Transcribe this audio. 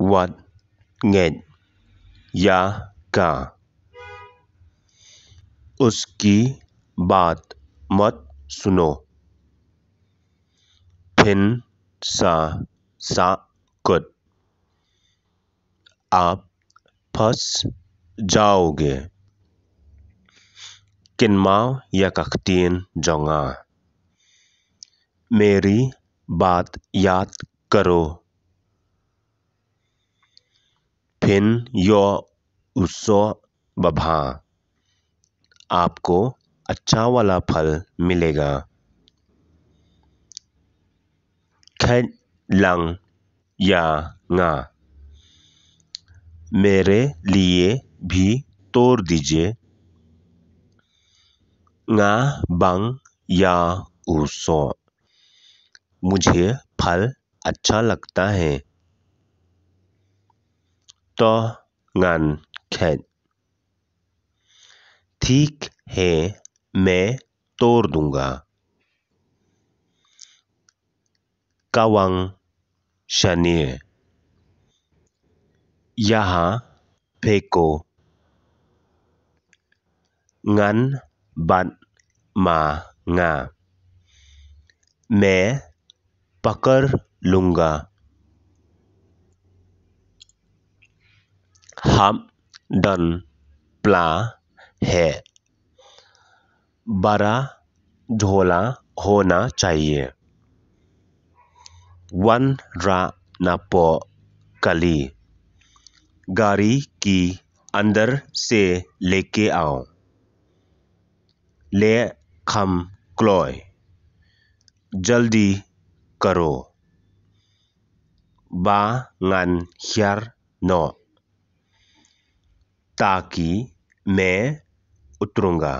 What nghẹn या का। उसकी बात मत सुनो। फिन सा कुट। आप फंस जाओगे। किनमाव या कख्तीन जोंगा। मेरी बात याद करो। फिन यो उसो बभा। आपको अच्छा वाला फल मिलेगा। खैर लंग या nga। मेरे लिए भी तोड़ दीजिए। nga बंग या उसो। मुझे फल अच्छा लगता है। तो ngन खैर। ठीक है, मैं तोड़ दूंगा। कावंग शनीय। यहाँ फेंको। ngन बन मा nga। मैं पकड़ लूंगा। हम डन प्ला है। बड़ा झोला होना चाहिए। वन रा नापो कली। गाड़ी की अंदर से लेके आओ। ले खम क्लोय। जल्दी करो। बा ngन ह्यार नो। ताकि मैं उतरूंगा।